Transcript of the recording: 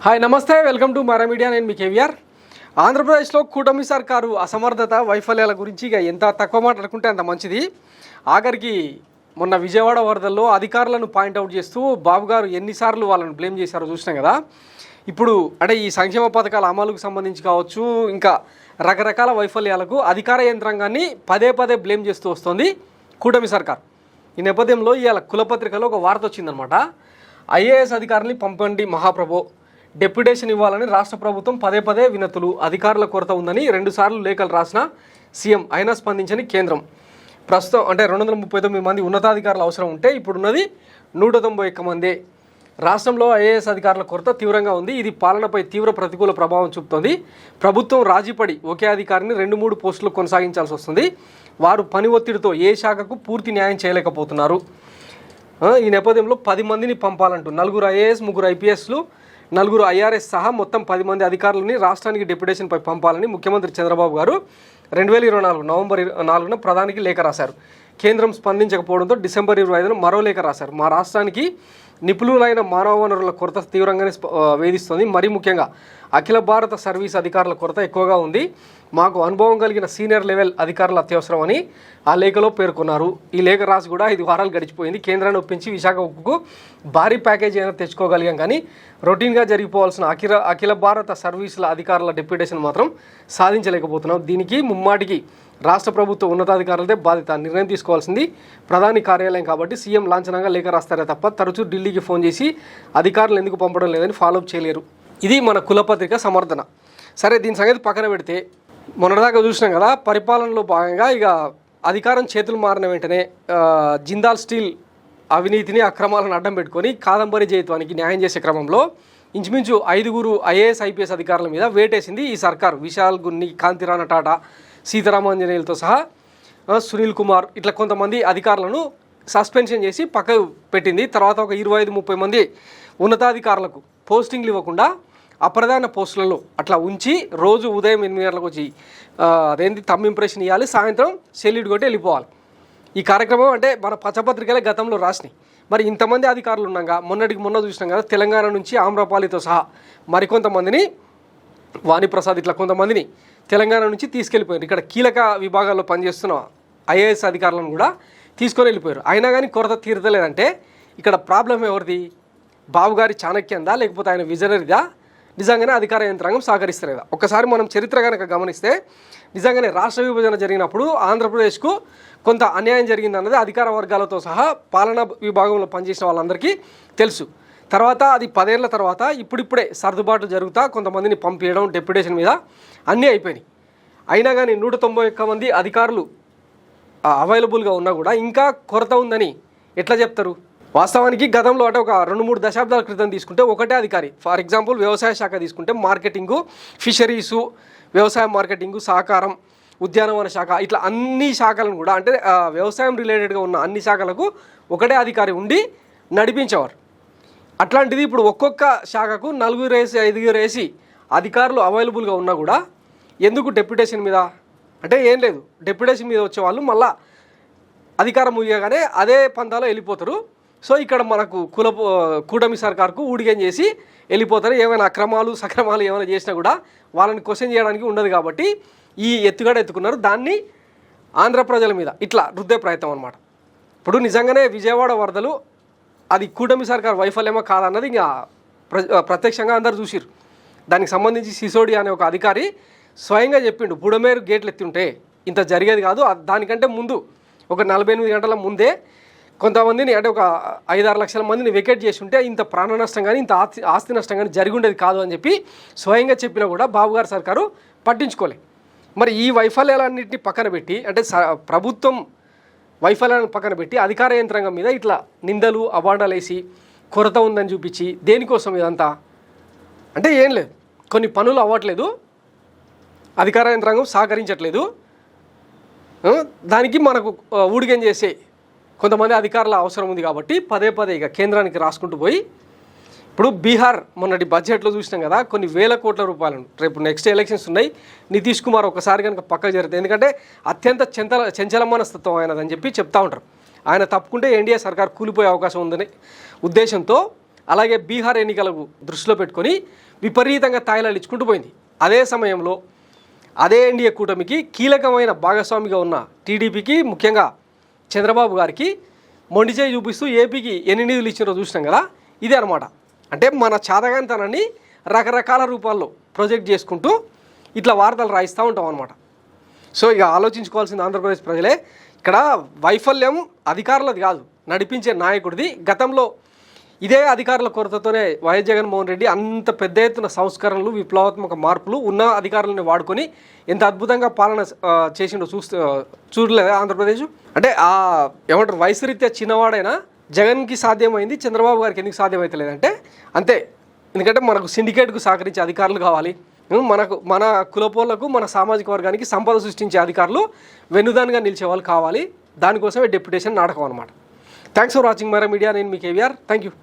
Hi నమస్తే, welcome to Mara media. నేను మీ కేవీఆర్. ఆంధ్రప్రదేశ్లో కూటమి సర్కారు అసమర్థత వైఫల్యాల గురించి ఇక ఎంత తక్కువ మాట్లాడుకుంటే అంత మంచిది. ఆఖరికి మొన్న విజయవాడ వరదల్లో అధికారులను పాయింట్అవుట్ చేస్తూ బాబు గారు ఎన్నిసార్లు వాళ్ళని బ్లేమ్ చేశారో చూసినాం కదా. ఇప్పుడు అంటే ఈ సంక్షేమ పథకాల అమలుకు సంబంధించి కావచ్చు, ఇంకా రకరకాల వైఫల్యాలకు అధికార యంత్రాంగాన్ని పదే పదే బ్లేమ్ చేస్తూ వస్తుంది కూటమి సర్కార్. ఈ నేపథ్యంలో ఇవాళ కులపత్రికలో ఒక వార్త వచ్చిందనమాట. ఐఏఎస్ అధికారులని పంపండి మహాప్రభో, డెప్యుటేషన్ ఇవ్వాలని రాష్ట్ర ప్రభుత్వం పదే పదే వినతులు, అధికారుల కొరత ఉందని 2 సార్లు లేఖలు రాసిన సీఎం అయినా స్పందించని కేంద్రం. ప్రస్తుతం అంటే 239 మంది ఉన్నతాధికారులు అవసరం ఉంటే ఇప్పుడున్నది 191 మందే. రాష్ట్రంలో ఐఏఎస్ అధికారుల కొరత తీవ్రంగా ఉంది. ఇది పాలనపై తీవ్ర ప్రతికూల ప్రభావం చూపుతోంది. ప్రభుత్వం రాజీపడి ఒకే అధికారిని 2-3 పోస్టులు కొనసాగించాల్సి వస్తుంది. వారు పని ఒత్తిడితో ఏ శాఖకు పూర్తి న్యాయం చేయలేకపోతున్నారు. ఈ నేపథ్యంలో 10 మందిని పంపాలంటూ 4 ఐఏఎస్, 3 ఐపీఎస్లు, 4 ఐఆర్ఎస్ సహా మొత్తం 10 మంది అధికారులని రాష్ట్రానికి డెప్యుటేషన్పై పంపాలని ముఖ్యమంత్రి చంద్రబాబు గారు 2024 నవంబర్ 4న ప్రధానికి లేఖ రాశారు. కేంద్రం స్పందించకపోవడంతో డిసెంబర్ 25న మరో లేఖ రాశారు. మా రాష్ట్రానికి నిపుణులైన మానవ వనరుల కొరత తీవ్రంగానే వేధిస్తుంది. మరీ ముఖ్యంగా అఖిల భారత సర్వీస్ అధికారుల కొరత ఎక్కువగా ఉంది. మాకు అనుభవం కలిగిన సీనియర్ లెవెల్ అధికారులు అత్యవసరమని ఆ లేఖలో పేర్కొన్నారు. ఈ లేఖ రాసి కూడా 5 వారాలు గడిచిపోయింది. కేంద్రాన్ని ఒప్పించి విశాఖ ఉక్కుకు భారీ ప్యాకేజీ అయినా తెచ్చుకోగలిగాం, కానీ రొటీన్గా జరిగిపోవాల్సిన అఖిల భారత సర్వీసుల అధికారుల డెప్యుటేషన్ మాత్రం సాధించలేకపోతున్నాం. దీనికి ముమ్మాటికి రాష్ట్ర ప్రభుత్వ ఉన్నతాధికారులదే బాధ్యత. నిర్ణయం తీసుకోవాల్సింది ప్రధాని కార్యాలయం కాబట్టి సీఎం లాంఛనంగా లేఖ రాస్తారే తప్ప తరచూ ఢిల్లీకి ఫోన్ చేసి అధికారులు ఎందుకు పంపడం లేదని ఫాలోఅప్ చేయలేరు. ఇది మన కులపత్రిక సమర్థన. సరే, దీని సంగతి పక్కన పెడితే మొన్నటిదాకా చూసినాం కదా, పరిపాలనలో భాగంగా ఇక అధికారం చేతులు మారిన వెంటనే జిందాల్ స్టీల్ అవినీతిని అక్రమాలను అడ్డం పెట్టుకొని కాదంబరి జయత్వానికి న్యాయం చేసే క్రమంలో ఇంచుమించు 5 ఐఏఎస్ ఐపీఎస్ అధికారుల మీద వేటేసింది ఈ సర్కారు. విశాల్ గున్ని, కాంతిరాణ టాటా, సీతారామాంజనేయులతో సహా సునీల్ కుమార్ ఇట్లా కొంతమంది అధికారులను సస్పెన్షన్ చేసి పక్కకు పెట్టింది. తర్వాత ఒక 25-30 మంది ఉన్నతాధికారులకు పోస్టింగ్లు ఇవ్వకుండా అప్రధాన పోస్టులలో అట్లా ఉంచి రోజు ఉదయం 8 గంటలకు వచ్చి అదేంటి తమ్ ఇంప్రెషన్ ఇవ్వాలి, సాయంత్రం సెల్యూట్ కొట్టి వెళ్ళిపోవాలి. ఈ కార్యక్రమం అంటే మన పచ్చపత్రికలే గతంలో రాసినాయి. మరి ఇంతమంది అధికారులు ఉన్నాగా మొన్న చూసినాం కదా, తెలంగాణ నుంచి ఆమ్రపాలితో సహా మరికొంతమందిని, వాణిప్రసాద్ ఇట్లా కొంతమందిని తెలంగాణ నుంచి తీసుకెళ్ళిపోయారు. ఇక్కడ కీలక విభాగాల్లో పనిచేస్తున్న ఐఏఎస్ అధికారులను కూడా తీసుకొని వెళ్ళిపోయారు. అయినా కానీ కొరత తీరతలేదంటే ఇక్కడ ప్రాబ్లం ఎవరిది? బాబు గారి చాణక్యందా, లేకపోతే ఆయన విజనరీదా, నిజంగానే అధికార యంత్రాంగం సహకరిస్తలేదా? ఒక్కసారి మనం చరిత్ర కనుక గమనిస్తే నిజంగానే రాష్ట్ర విభజన జరిగినప్పుడు ఆంధ్రప్రదేశ్కు కొంత అన్యాయం జరిగిందన్నది అధికార వర్గాలతో సహా పాలనా విభాగంలో పనిచేసిన వాళ్ళందరికీ తెలుసు. తర్వాత అది 10 ఏళ్ల తర్వాత ఇప్పుడిప్పుడే సర్దుబాటు జరుగుతా కొంతమందిని పంపించడం డెప్యుటేషన్ మీద అన్నీ అయిపోయినాయి. అయినా కానీ 191 మంది అధికారులు అవైలబుల్గా ఉన్నా కూడా ఇంకా కొరత ఉందని ఎట్లా చెప్తారు? వాస్తవానికి గతంలో అంటే ఒక 2-3 దశాబ్దాల క్రితం తీసుకుంటే ఒకటే అధికారి, ఫర్ ఎగ్జాంపుల్ వ్యవసాయ శాఖ తీసుకుంటే మార్కెటింగు, ఫిషరీసు, వ్యవసాయ మార్కెటింగు, సహకారం, ఉద్యానవన శాఖ ఇట్లా అన్ని శాఖలను కూడా అంటే వ్యవసాయం రిలేటెడ్గా ఉన్న అన్ని శాఖలకు ఒకటే అధికారి ఉండి నడిపించేవారు. అట్లాంటిది ఇప్పుడు ఒక్కొక్క శాఖకు 4 వేసి 5 వేసి అధికారులు అవైలబుల్గా ఉన్నా కూడా ఎందుకు డెప్యుటేషన్ మీద? అంటే ఏం లేదు, డెప్యుటేషన్ మీద వచ్చేవాళ్ళు మళ్ళా అధికారం ముగియగానే అదే పంతాలో వెళ్ళిపోతారు. సో ఇక్కడ మనకు కూటమి సర్కార్కు ఊడిగం చేసి వెళ్ళిపోతారు. ఏమైనా అక్రమాలు సక్రమాలు ఏమైనా చేసినా కూడా వాళ్ళని క్వశ్చన్ చేయడానికి ఉండదు కాబట్టి ఈ ఎత్తుగడ ఎత్తుకున్నారు. దాన్ని ఆంధ్ర ప్రజల మీద ఇట్లా రుద్దే ప్రయత్నం అనమాట. ఇప్పుడు నిజంగానే విజయవాడ వరదలు అది కూటమి సర్కార్ వైఫల్యమా కాదన్నది ఇంకా ప్రత్యక్షంగా అందరు చూసిరు. దానికి సంబంధించి సిసోడి అనే ఒక అధికారి స్వయంగా చెప్పిండు, బుడమేరు గేట్లు ఎత్తుంటే ఇంత జరిగేది కాదు. దానికంటే ముందు ఒక 48 గంటల ముందే కొంతమందిని అంటే ఒక 5-6 లక్షల మందిని వెకేట్ చేసి ఉంటే ఇంత ప్రాణ నష్టం కానీ ఇంత ఆస్తి నష్టం కానీ జరిగి ఉండేది కాదు అని చెప్పి స్వయంగా చెప్పినా కూడా బాబు గారు సర్కారు పట్టించుకోలే. మరి ఈ వైఫల్యాలన్నింటినీ పక్కన పెట్టి అంటే ప్రభుత్వం వైఫల్యాలను పక్కన పెట్టి అధికార యంత్రాంగం మీద ఇట్లా నిందలు అబాండాలు వేసి కొరత ఉందని చూపించి దేనికోసం ఇదంతా? అంటే ఏం లేదు, కొన్ని పనులు అవ్వట్లేదు, అధికార యంత్రాంగం సహకరించట్లేదు, దానికి మనకు ఊడిగం చేసే కొంతమంది అధికారుల అవసరం ఉంది కాబట్టి పదే ఇక కేంద్రానికి రాసుకుంటూ పోయి ఇప్పుడు బీహార్ మొన్నటి బడ్జెట్లో చూసినాం కదా, కొన్ని వేల కోట్ల రూపాయలను రేపు నెక్స్ట్ ఎలక్షన్స్ ఉన్నాయి. నితీష్ కుమార్ ఒకసారి కనుక పక్కకు జరుగుతుంది, ఎందుకంటే అత్యంత చంచల మనస్తత్వం ఆయనదని చెప్పి చెప్తా ఉంటారు. ఆయన తప్పుకుంటే ఎన్డీఏ సర్కార్ కూలిపోయే అవకాశం ఉందని ఉద్దేశంతో అలాగే బీహార్ ఎన్నికలకు దృష్టిలో పెట్టుకొని విపరీతంగా తాయిలాలు ఇచ్చుకుంటూ పోయింది. అదే సమయంలో అదే ఎన్డీఏ కూటమికి కీలకమైన భాగస్వామిగా ఉన్న టీడీపీకి, ముఖ్యంగా చంద్రబాబు గారికి మొండి చేయి చూపిస్తూ ఏపీకి ఎన్ని నిధులు ఇచ్చినారో చూసినాం కదా. ఇదే అనమాట. అంటే మన చాదగాంతనాన్ని రకరకాల రూపాల్లో ప్రొజెక్ట్ చేసుకుంటూ ఇట్లా వార్తలు రాయిస్తూ ఉంటాం అనమాట. సో ఇక ఆలోచించుకోవాల్సింది ఆంధ్రప్రదేశ్ ప్రజలే. ఇక్కడ వైఫల్యం అధికారులది కాదు, నడిపించే నాయకుడిది. గతంలో ఇదే అధికారుల కొరతతోనే వైఎస్ జగన్మోహన్ రెడ్డి అంత పెద్ద ఎత్తున సంస్కరణలు, విప్లవాత్మక మార్పులు ఉన్న అధికారులను వాడుకొని ఎంత అద్భుతంగా పాలన చేసిండో చూడలేదా ఆంధ్రప్రదేశ్. అంటే ఏమంటారు, వయసు రీత్యా చిన్నవాడైనా జగన్కి సాధ్యమైంది, చంద్రబాబు గారికి ఎందుకు సాధ్యమవుతలేదంటే అంతే. ఎందుకంటే మనకు సిండికేట్కు సహకరించే అధికారులు కావాలి, మన కులపోళ్లకు, మన సామాజిక వర్గానికి సంపద సృష్టించే అధికారులు వెన్నుదానిగా నిలిచే వాళ్ళు కావాలి. దానికోసమే డెప్యుటేషన్ నాటకం అనమాట. Thanks for watching Mara media. నేను మీ కేవీఆర్. Thank you.